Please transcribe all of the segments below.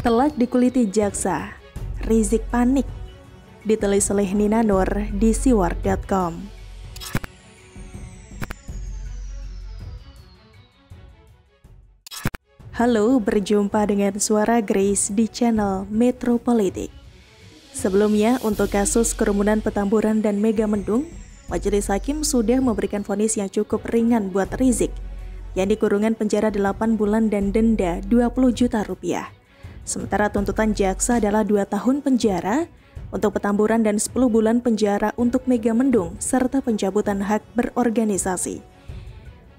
Telak dikuliti jaksa, Rizik panik. Ditulis oleh Nina Nur di siwar.com. Halo, berjumpa dengan suara Grace di channel Metro Politik. Sebelumnya, untuk kasus kerumunan Petamburan dan Megamendung, Majelis Hakim sudah memberikan vonis yang cukup ringan buat Rizik, yakni kurungan penjara 8 bulan dan denda 20 juta rupiah. Sementara tuntutan jaksa adalah 2 tahun penjara untuk Petamburan dan 10 bulan penjara untuk Megamendung serta pencabutan hak berorganisasi.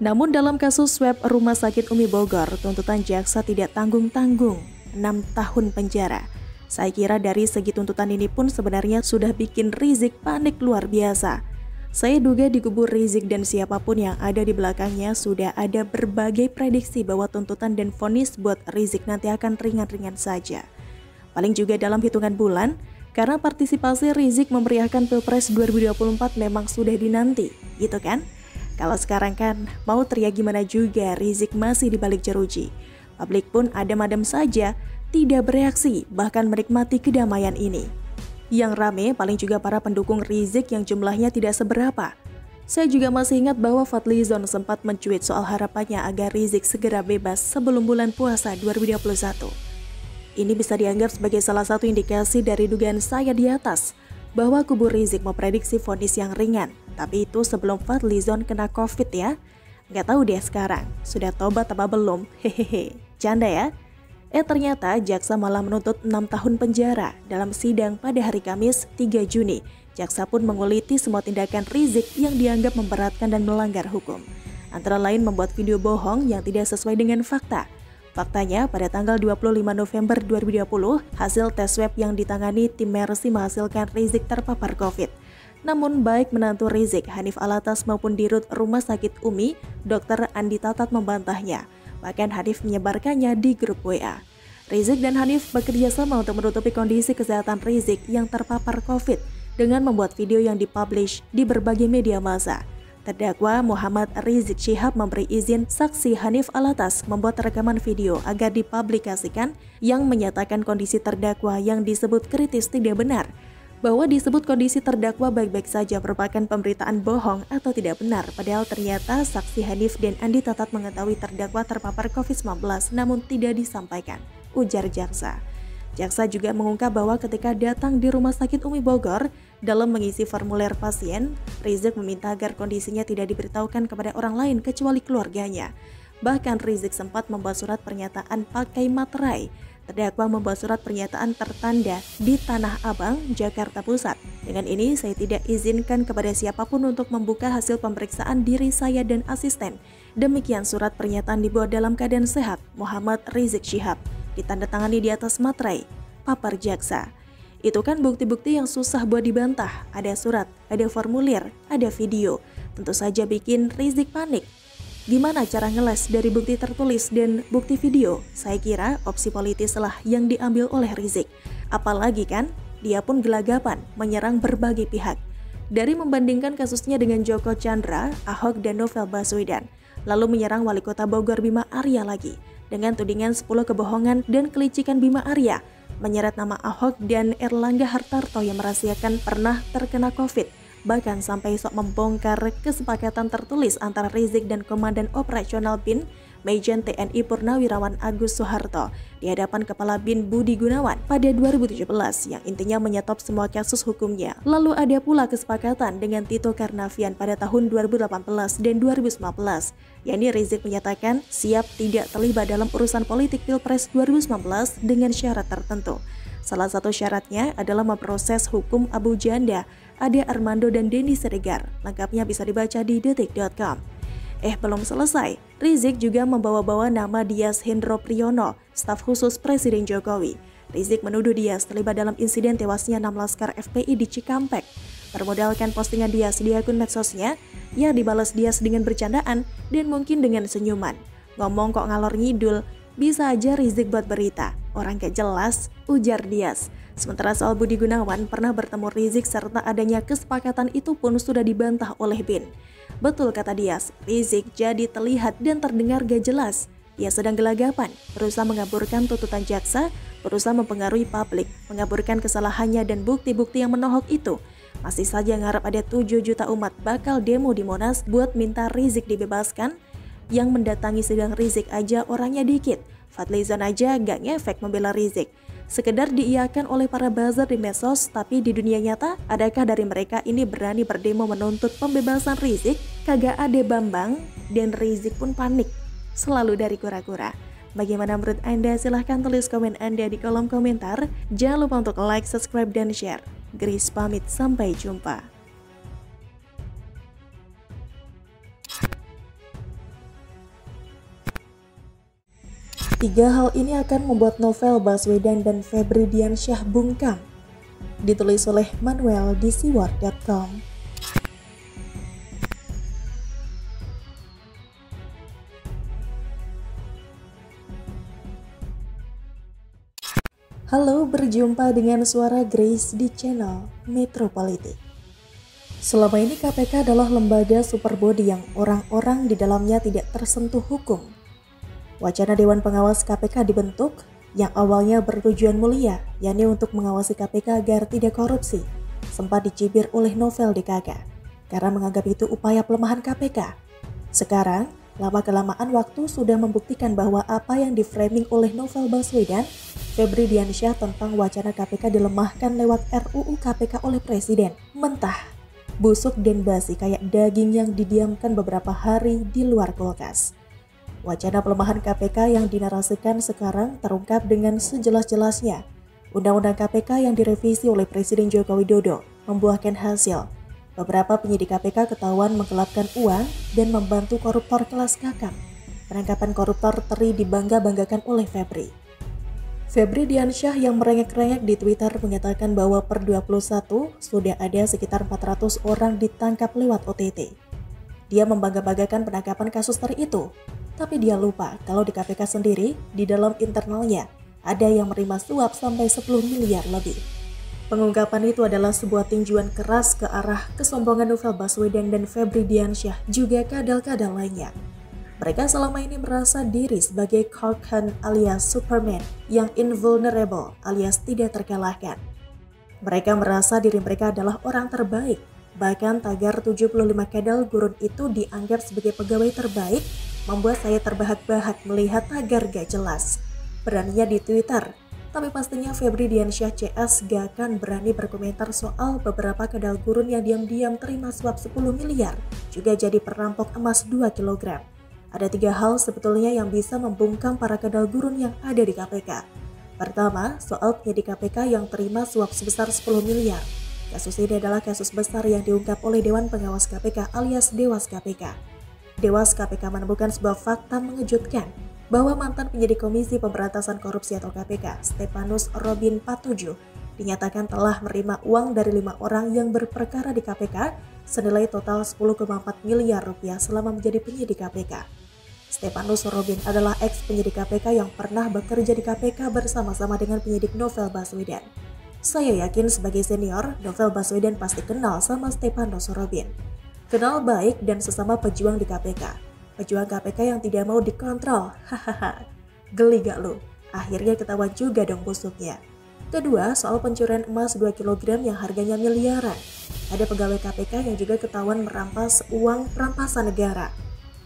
Namun dalam kasus swab Rumah Sakit Umi Bogor, tuntutan jaksa tidak tanggung-tanggung, 6 tahun penjara. Saya kira dari segi tuntutan ini pun sebenarnya sudah bikin Rizik panik luar biasa. Saya duga di kubu Rizik dan siapapun yang ada di belakangnya sudah ada berbagai prediksi bahwa tuntutan dan vonis buat Rizik nanti akan ringan-ringan saja. Paling juga dalam hitungan bulan, karena partisipasi Rizik memeriahkan Pilpres 2024 memang sudah dinanti, gitu kan? Kalau sekarang kan mau teriak gimana juga, Rizik masih di balik jeruji. Publik pun adem-adem saja, tidak bereaksi, bahkan menikmati kedamaian ini. Yang rame paling juga para pendukung Rizik yang jumlahnya tidak seberapa. Saya juga masih ingat bahwa Fadlizon sempat mencuit soal harapannya agar Rizik segera bebas sebelum bulan puasa 2021. Ini bisa dianggap sebagai salah satu indikasi dari dugaan saya di atas, bahwa kubu Rizik memprediksi vonis yang ringan. Tapi itu sebelum Fadlizon kena COVID ya. Nggak tahu deh sekarang, sudah tobat apa belum? Hehehe, canda ya. Ternyata jaksa malah menuntut 6 tahun penjara. Dalam sidang pada hari Kamis 3 Juni, jaksa pun menguliti semua tindakan Rizik yang dianggap memberatkan dan melanggar hukum. Antara lain membuat video bohong yang tidak sesuai dengan fakta. Faktanya, pada tanggal 25 November 2020, hasil tes swab yang ditangani tim Mercy menghasilkan Rizik terpapar COVID. Namun baik menantu Rizik, Hanif Alatas maupun dirut Rumah Sakit Umi, Dr. Andi Tatat membantahnya. Bahkan Hanif menyebarkannya di grup WA. Rizik dan Hanif bekerja sama untuk menutupi kondisi kesehatan Rizik yang terpapar COVID dengan membuat video yang dipublish di berbagai media massa. Terdakwa Muhammad Rizik Syihab memberi izin saksi Hanif Alatas membuat rekaman video agar dipublikasikan yang menyatakan kondisi terdakwa yang disebut kritis tidak benar. Bahwa disebut kondisi terdakwa baik-baik saja merupakan pemberitaan bohong atau tidak benar, padahal ternyata saksi Hanif dan Andi Tatat mengetahui terdakwa terpapar COVID-19 namun tidak disampaikan, ujar jaksa. Jaksa juga mengungkap bahwa ketika datang di Rumah Sakit Umi Bogor, dalam mengisi formulir pasien, Rizik meminta agar kondisinya tidak diberitahukan kepada orang lain kecuali keluarganya. Bahkan Rizik sempat membuat surat pernyataan pakai materai. Terdakwa membuat surat pernyataan tertanda di Tanah Abang, Jakarta Pusat. Dengan ini, saya tidak izinkan kepada siapapun untuk membuka hasil pemeriksaan diri saya dan asisten. Demikian surat pernyataan dibuat dalam keadaan sehat, Muhammad Rizik Syihab. Ditandatangani di atas materai, papar jaksa. Itu kan bukti-bukti yang susah buat dibantah. Ada surat, ada formulir, ada video. Tentu saja bikin Rizik panik. Gimana cara ngeles dari bukti tertulis dan bukti video? Saya kira opsi politis lah yang diambil oleh Rizik. Apalagi kan, dia pun gelagapan menyerang berbagai pihak. Dari membandingkan kasusnya dengan Joko Chandra, Ahok dan Novel Baswedan, lalu menyerang Wali Kota Bogor Bima Arya lagi, dengan tudingan 10 kebohongan dan kelicikan Bima Arya, menyeret nama Ahok dan Erlangga Hartarto yang merahasiakan pernah terkena COVID. Bahkan sampai sok membongkar kesepakatan tertulis antara Rizik dan Komandan Operasional BIN, Majen TNI Purnawirawan Agus Soeharto di hadapan Kepala BIN Budi Gunawan pada 2017 yang intinya menyetop semua kasus hukumnya. Lalu ada pula kesepakatan dengan Tito Karnavian pada tahun 2018 dan 2019, yakni Rizik menyatakan siap tidak terlibat dalam urusan politik Pilpres 2019 dengan syarat tertentu. Salah satu syaratnya adalah memproses hukum Abu Janda, Ade Armando dan Denny Siregar. Lengkapnya bisa dibaca di detik.com. Belum selesai. Rizik juga membawa-bawa nama Dias Hendro Priyono, staf khusus Presiden Jokowi. Rizik menuduh Dias terlibat dalam insiden tewasnya 6 laskar FPI di Cikampek. Bermodalkan postingan Dias di akun medsosnya, yang dibalas Dias dengan bercandaan dan mungkin dengan senyuman. Ngomong kok ngalor ngidul, bisa aja Rizik buat berita. Orang gak jelas, ujar Dias. Sementara soal Budi Gunawan pernah bertemu Rizik serta adanya kesepakatan itu pun sudah dibantah oleh BIN. Betul kata Dias, Rizik jadi terlihat dan terdengar gak jelas. Ia sedang gelagapan, berusaha mengaburkan tuntutan jaksa, berusaha mempengaruhi publik, mengaburkan kesalahannya dan bukti-bukti yang menohok itu. Masih saja ngarep ada 7 juta umat bakal demo di Monas buat minta Rizik dibebaskan. Yang mendatangi sidang Rizik aja orangnya dikit. Fadlizon aja gak ngefek membela Rizik. Sekedar diiyakan oleh para buzzer di medsos, tapi di dunia nyata, adakah dari mereka ini berani berdemo menuntut pembebasan Rizik? Kagak ada Bambang, dan Rizik pun panik. Selalu dari kura-kura. Bagaimana menurut Anda? Silahkan tulis komen Anda di kolom komentar. Jangan lupa untuk like, subscribe, dan share. Grace pamit, sampai jumpa. Tiga hal ini akan membuat novel Baswedan dan Febri Diansyah bungkam. Ditulis oleh Manuel di siwar.com. Halo, berjumpa dengan suara Grace di channel Metro Politik. Selama ini KPK adalah lembaga super body yang orang-orang di dalamnya tidak tersentuh hukum. Wacana Dewan Pengawas KPK dibentuk yang awalnya bertujuan mulia, yakni untuk mengawasi KPK agar tidak korupsi, sempat dicibir oleh Novel DKK karena menganggap itu upaya pelemahan KPK. Sekarang, lama-kelamaan waktu sudah membuktikan bahwa apa yang diframing oleh Novel Baswedan, Febri Diansyah tentang wacana KPK dilemahkan lewat RUU KPK oleh Presiden, mentah, busuk dan basi kayak daging yang didiamkan beberapa hari di luar kulkas. Wacana pelemahan KPK yang dinarasikan sekarang terungkap dengan sejelas-jelasnya. Undang-undang KPK yang direvisi oleh Presiden Joko Widodo membuahkan hasil. Beberapa penyidik KPK ketahuan menggelapkan uang dan membantu koruptor kelas kakap. Penangkapan koruptor teri dibangga-banggakan oleh Febri. Febri Diansyah yang merengek-rengek di Twitter mengatakan bahwa per 21 sudah ada sekitar 400 orang ditangkap lewat OTT. Dia membangga-banggakan penangkapan kasus teri itu, tapi dia lupa kalau di KPK sendiri, di dalam internalnya, ada yang menerima suap sampai 10 miliar lebih. Pengungkapan itu adalah sebuah tinjuan keras ke arah kesombongan Novel Baswedan dan Febri Diansyah, juga kadal-kadal lainnya. Mereka selama ini merasa diri sebagai Clark Kent alias Superman yang invulnerable alias tidak terkalahkan. Mereka merasa diri mereka adalah orang terbaik. Bahkan tagar 75 kadal gurun itu dianggap sebagai pegawai terbaik, membuat saya terbahak-bahak melihat tagar gak jelas. Beraninya di Twitter, tapi pastinya Febri Diansyah CS gak akan berani berkomentar soal beberapa kadal gurun yang diam-diam terima suap 10 miliar, juga jadi perampok emas 2 kg. Ada 3 hal sebetulnya yang bisa membungkam para kadal gurun yang ada di KPK. Pertama, soal penyidik KPK yang terima suap sebesar 10 miliar. Kasus ini adalah kasus besar yang diungkap oleh Dewan Pengawas KPK alias Dewas KPK. Dewas KPK menemukan sebuah fakta mengejutkan bahwa mantan penyidik Komisi Pemberantasan Korupsi atau KPK, Stepanus Robin Patujuh, dinyatakan telah menerima uang dari 5 orang yang berperkara di KPK senilai total 10,4 miliar rupiah selama menjadi penyidik KPK. Stepanus Robin adalah ex-penyidik KPK yang pernah bekerja di KPK bersama-sama dengan penyidik Novel Baswedan. Saya yakin sebagai senior, Novel Baswedan pasti kenal sama Stepanus Robin. Kenal baik dan sesama pejuang di KPK. Pejuang KPK yang tidak mau dikontrol. Hahaha. Geli gak lu? Akhirnya ketahuan juga dong busuknya. Kedua, soal pencurian emas 2 kg yang harganya miliaran. Ada pegawai KPK yang juga ketahuan merampas uang rampasan negara.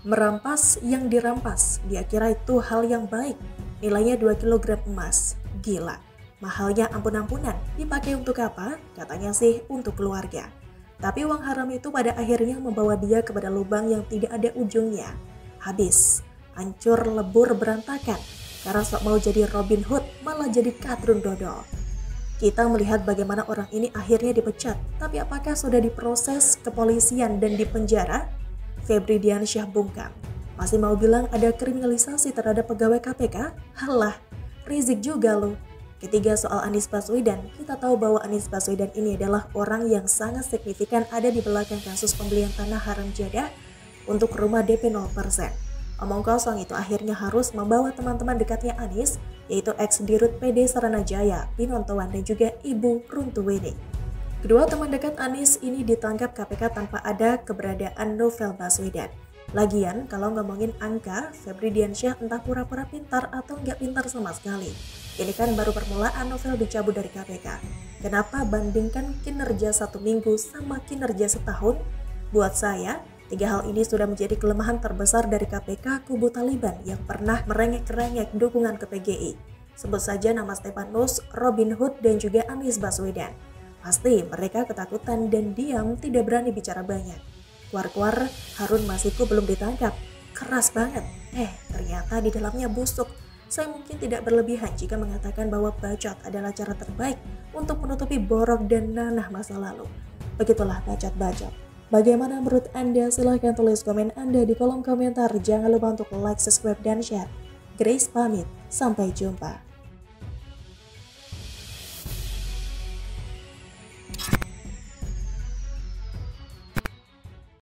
Merampas yang dirampas, dia kira itu hal yang baik. Nilainya 2 kg emas. Gila. Mahalnya ampun-ampunan. Dipakai untuk apa? Katanya sih untuk keluarga. Tapi uang haram itu pada akhirnya membawa dia kepada lubang yang tidak ada ujungnya. Habis. Hancur, lebur, berantakan. Karena sok mau jadi Robin Hood, malah jadi Katrun Dodol. Kita melihat bagaimana orang ini akhirnya dipecat. Tapi apakah sudah diproses kepolisian dan dipenjara? Febri Diansyah bungkam. Masih mau bilang ada kriminalisasi terhadap pegawai KPK? Halah, Rizik juga loh. Ketiga, soal Anies Baswedan. Kita tahu bahwa Anies Baswedan ini adalah orang yang sangat signifikan ada di belakang kasus pembelian tanah haram jadah untuk rumah DP 0%. Omong kosong itu akhirnya harus membawa teman-teman dekatnya Anies, yaitu ex-dirut PD Saranajaya, Pinontoan, dan juga Ibu Runtuweni. Kedua teman dekat Anies ini ditangkap KPK tanpa ada keberadaan Novel Baswedan. Lagian, kalau ngomongin angka, Febri Diansyah entah pura-pura pintar atau nggak pintar sama sekali. Ini kan baru permulaan novel dicabut dari KPK. Kenapa bandingkan kinerja 1 minggu sama kinerja setahun? Buat saya, 3 hal ini sudah menjadi kelemahan terbesar dari KPK kubu Taliban yang pernah merengek-rengek dukungan ke PGI. Sebut saja nama Stefanus, Robin Hood, dan juga Anies Baswedan. Pasti mereka ketakutan dan diam, tidak berani bicara banyak. Kuar-kuar, Harun Masiku belum ditangkap. Keras banget. Ternyata di dalamnya busuk. Saya mungkin tidak berlebihan jika mengatakan bahwa bacot adalah cara terbaik untuk menutupi borok dan nanah masa lalu. Begitulah bacot-bacot. Bagaimana menurut Anda? Silahkan tulis komen Anda di kolom komentar. Jangan lupa untuk like, subscribe, dan share. Grace pamit. Sampai jumpa.